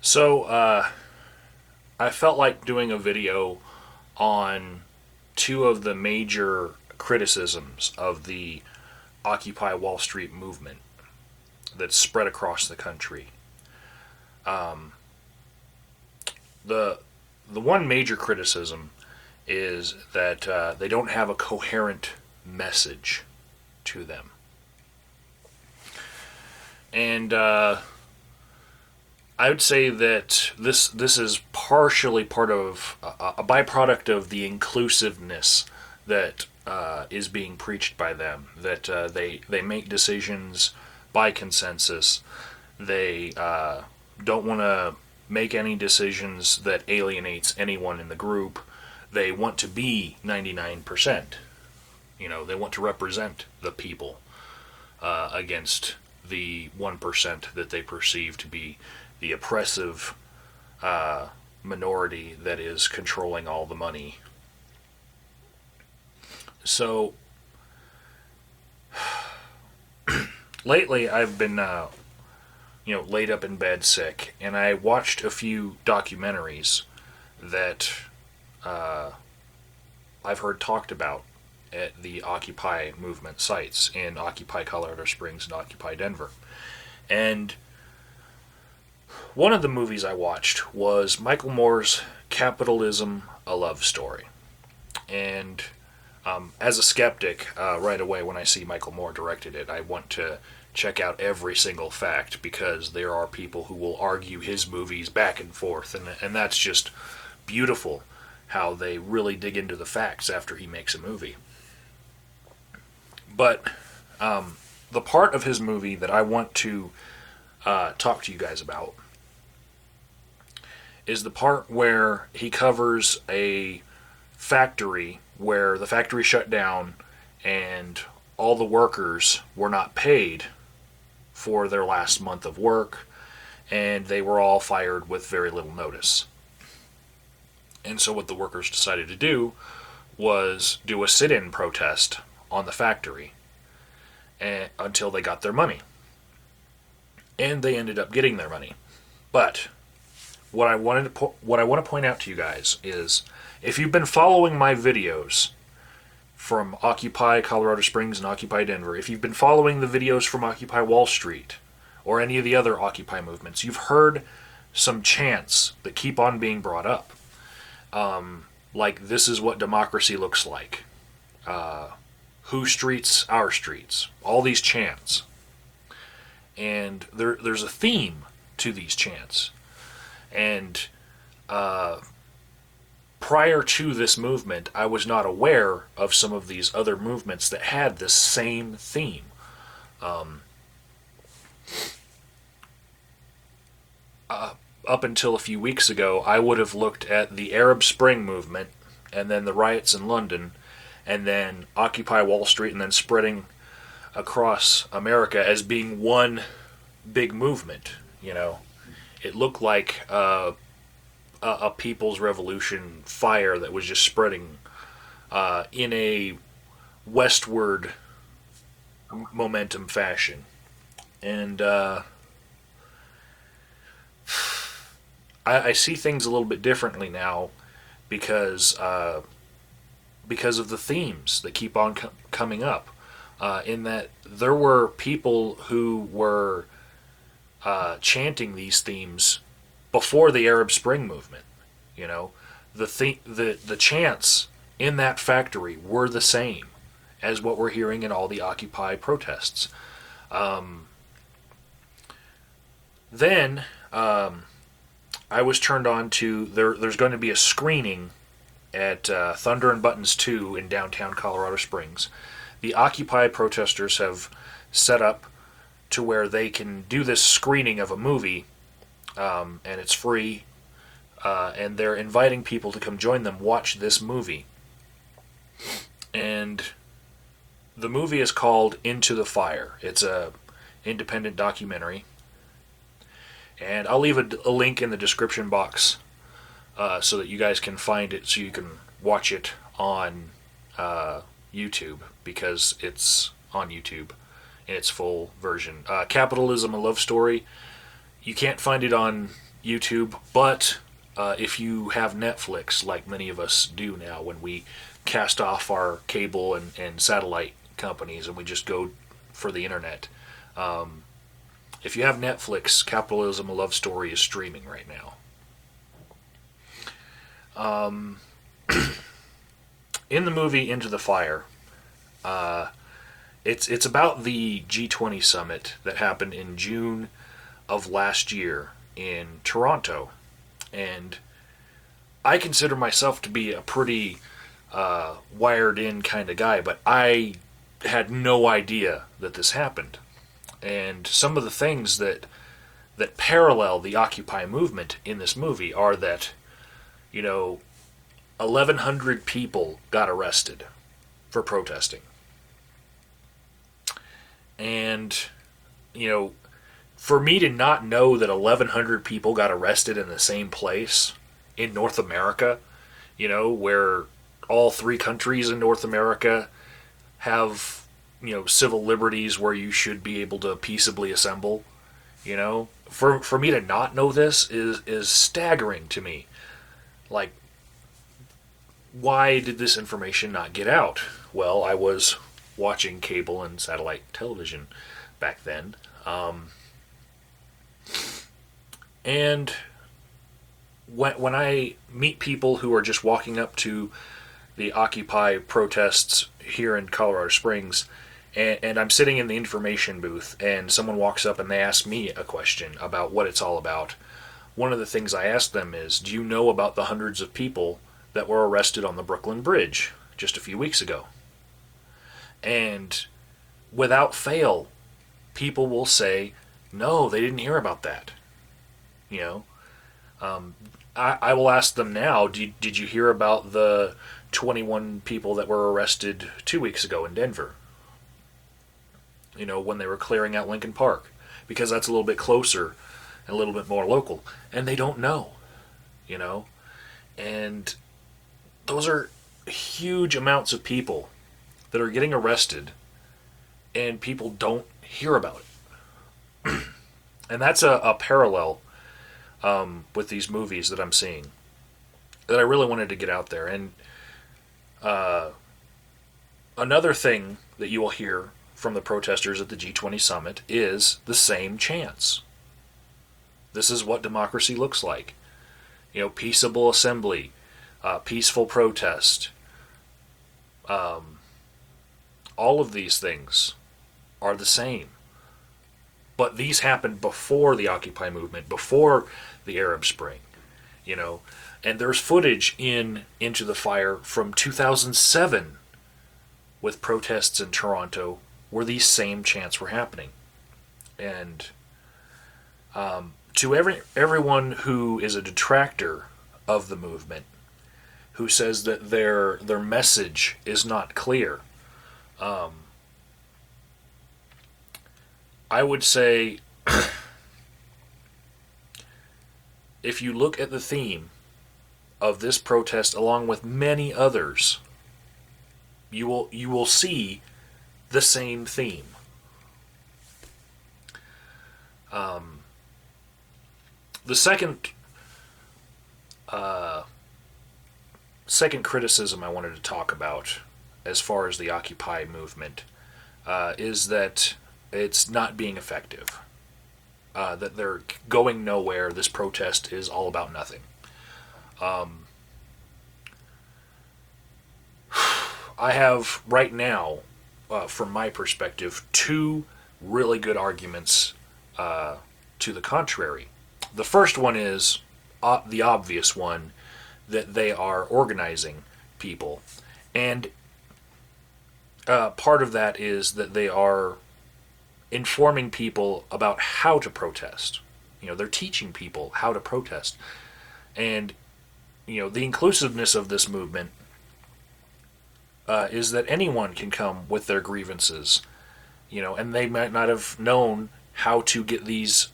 So, I felt like doing a video on two of the major criticisms of the Occupy Wall Street movement that's spread across the country. The the one major criticism is that they don't have a coherent message to them, and I would say that this is partially part of a byproduct of the inclusiveness that is being preached by them. That they make decisions by consensus. They don't want to make any decisions that alienates anyone in the group. They want to be 99%. They want to represent the people against the 1% that they perceive to be the oppressive minority that is controlling all the money. So, lately I've been, laid up in bed sick, and I watched a few documentaries that I've heard talked about at the Occupy movement sites in Occupy Colorado Springs and Occupy Denver. And one of the movies I watched was Michael Moore's Capitalism, a Love Story. And as a skeptic, right away when I see Michael Moore directed it, I want to check out every single fact, because there are people who will argue his movies back and forth, and that's just beautiful how they really dig into the facts after he makes a movie. But the part of his movie that I want to talk to you guys about is the part where he covers a factory where the factory shut down and all the workers were not paid for their last month of work, and they were all fired with very little notice. And so what the workers decided to do was do a sit-in protest on the factory until they got their money. And they ended up getting their money. But what I want to point out to you guys is, if you've been following my videos from Occupy Colorado Springs and Occupy Denver, if you've been following the videos from Occupy Wall Street or any of the other Occupy movements, you've heard some chants that keep on being brought up. Like, this is what democracy looks like. Who streets, our streets. All these chants. And there's a theme to these chants. And prior to this movement, I was not aware of some of these other movements that had this same theme. Up until a few weeks ago, I would have looked at the Arab Spring movement, and then the riots in London, and then Occupy Wall Street, and then spreading across America as being one big movement. It looked like a people's revolution fire that was just spreading in a westward momentum fashion. And I see things a little bit differently now because of the themes that keep on coming up. In that there were people who were chanting these themes before the Arab Spring movement. The chants in that factory were the same as what we're hearing in all the Occupy protests. Then I was turned on to there's going to be a screening at Thunder and Buttons 2 in downtown Colorado Springs. The Occupy protesters have set up to where they can do this screening of a movie, and it's free, and they're inviting people to come join them, watch this movie. And the movie is called Into the Fire. It's a independent documentary, and I'll leave a link in the description box so that you guys can find it, so you can watch it on YouTube, because it's on YouTube in its full version. Capitalism, a Love Story. You can't find it on YouTube, but if you have Netflix, like many of us do now, when we cast off our cable and satellite companies and we just go for the internet, if you have Netflix, Capitalism: A Love Story is streaming right now. In the movie Into the Fire, it's about the G20 summit that happened in June of last year in Toronto, and I consider myself to be a pretty wired in kind of guy, but I had no idea that this happened. And some of the things that parallel the Occupy movement in this movie are that, 1,100 people got arrested for protesting. And, for me to not know that 1,100 people got arrested in the same place in North America, where all three countries in North America have, civil liberties where you should be able to peaceably assemble, for me to not know this is staggering to me. Like, why did this information not get out? Well, I was watching cable and satellite television back then. And when I meet people who are just walking up to the Occupy protests here in Colorado Springs, and I'm sitting in the information booth, and someone walks up and they ask me a question about what it's all about, one of the things I ask them is, do you know about the hundreds of people that were arrested on the Brooklyn Bridge just a few weeks ago? And without fail, people will say, no, they didn't hear about that. I will ask them now, did you hear about the 21 people that were arrested 2 weeks ago in Denver? When they were clearing out Lincoln Park. Because that's a little bit closer and a little bit more local. And they don't know. And those are huge amounts of people that are getting arrested and people don't hear about it. And that's a parallel with these movies that I'm seeing that I really wanted to get out there. And another thing that you will hear from the protesters at the G20 summit is the same chants. This is what democracy looks like. Peaceable assembly, peaceful protest. All of these things are the same. But these happened before the Occupy movement, before the Arab Spring, And there's footage in Into the Fire from 2007 with protests in Toronto where these same chants were happening. And to everyone who is a detractor of the movement, who says that their message is not clear, I would say if you look at the theme of this protest along with many others, you will see the same theme. The second criticism I wanted to talk about as far as the Occupy movement is that it's not being effective. That they're going nowhere. This protest is all about nothing. I have, right now, from my perspective, two really good arguments to the contrary. The first one is the obvious one, that they are organizing people. And part of that is that they are informing people about how to protest. They're teaching people how to protest. And, the inclusiveness of this movement is that anyone can come with their grievances, and they might not have known how to get these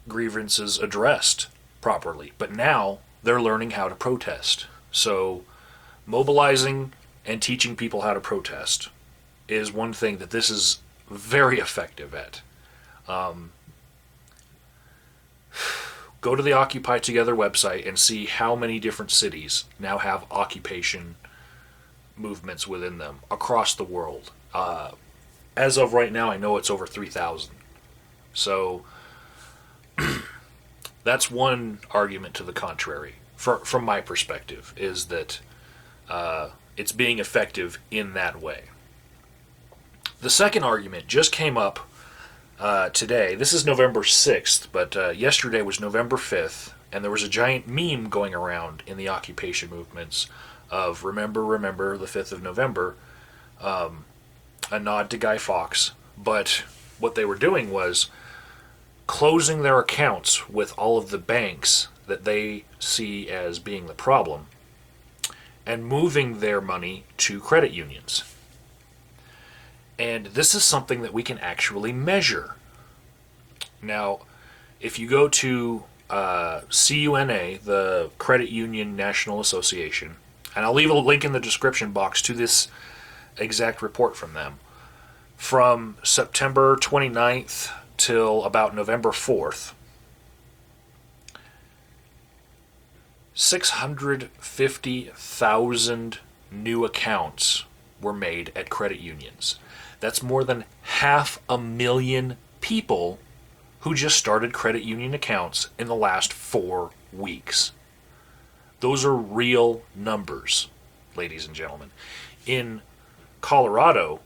grievances addressed properly. But now they're learning how to protest. So mobilizing and teaching people how to protest is one thing that this is very effective at. Go to the Occupy Together website and see how many different cities now have occupation movements within them across the world. As of right now, I know it's over 3,000. So that's one argument to the contrary, from my perspective, is that it's being effective in that way. The second argument just came up today. This is November 6th, but yesterday was November 5th, and there was a giant meme going around in the occupation movements of remember the 5th of November, a nod to Guy Fawkes. But what they were doing was closing their accounts with all of the banks that they see as being the problem and moving their money to credit unions. And this is something that we can actually measure. Now, if you go to CUNA, the Credit Union National Association, and I'll leave a link in the description box to this exact report from them, from September 29th till about November 4th, 650,000 new accounts were made at credit unions. That's more than 500,000 people who just started credit union accounts in the last 4 weeks. Those are real numbers, ladies and gentlemen. In Colorado,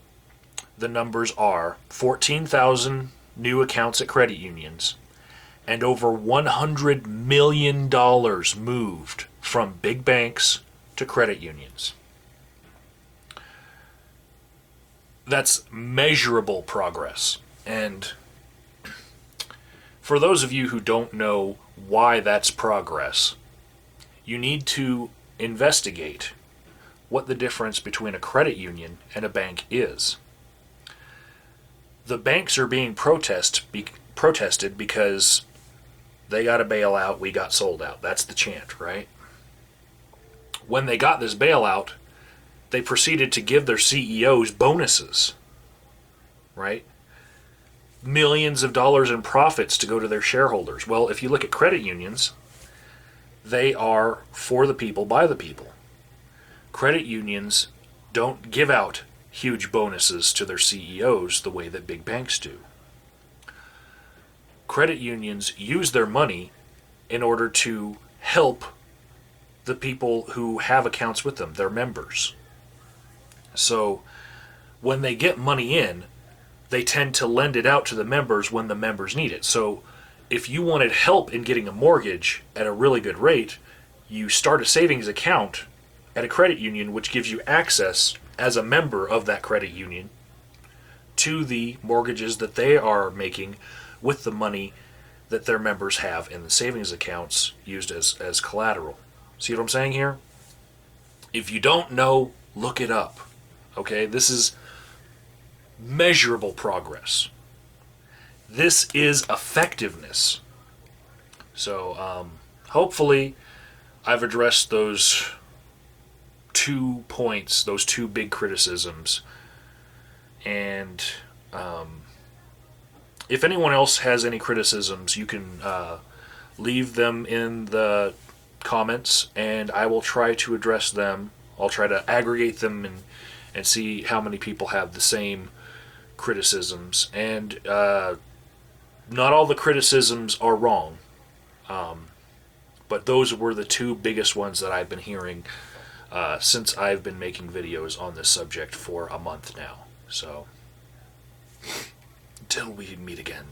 the numbers are 14,000 new accounts at credit unions and over $100 million moved from big banks to credit unions. That's measurable progress. And for those of you who don't know why that's progress, you need to investigate what the difference between a credit union and a bank is. The banks are being protested because they got a bailout, we got sold out. That's the chant, right? When they got this bailout, they proceeded to give their CEOs bonuses, right? Millions of dollars in profits to go to their shareholders. Well, if you look at credit unions, they are for the people, by the people. Credit unions don't give out huge bonuses to their CEOs the way that big banks do. Credit unions use their money in order to help the people who have accounts with them, their members. So when they get money in, they tend to lend it out to the members when the members need it. So if you wanted help in getting a mortgage at a really good rate, you start a savings account at a credit union, which gives you access as a member of that credit union to the mortgages that they are making with the money that their members have in the savings accounts used as collateral. See what I'm saying here? If you don't know, look it up. Okay, this is measurable progress. This is effectiveness. So hopefully I've addressed those 2 points, those 2 big criticisms. And if anyone else has any criticisms, you can leave them in the comments, and I will try to address them. I'll try to aggregate them and see how many people have the same criticisms. And not all the criticisms are wrong, but those were the 2 biggest ones that I've been hearing since I've been making videos on this subject for a month now. So, until we meet again.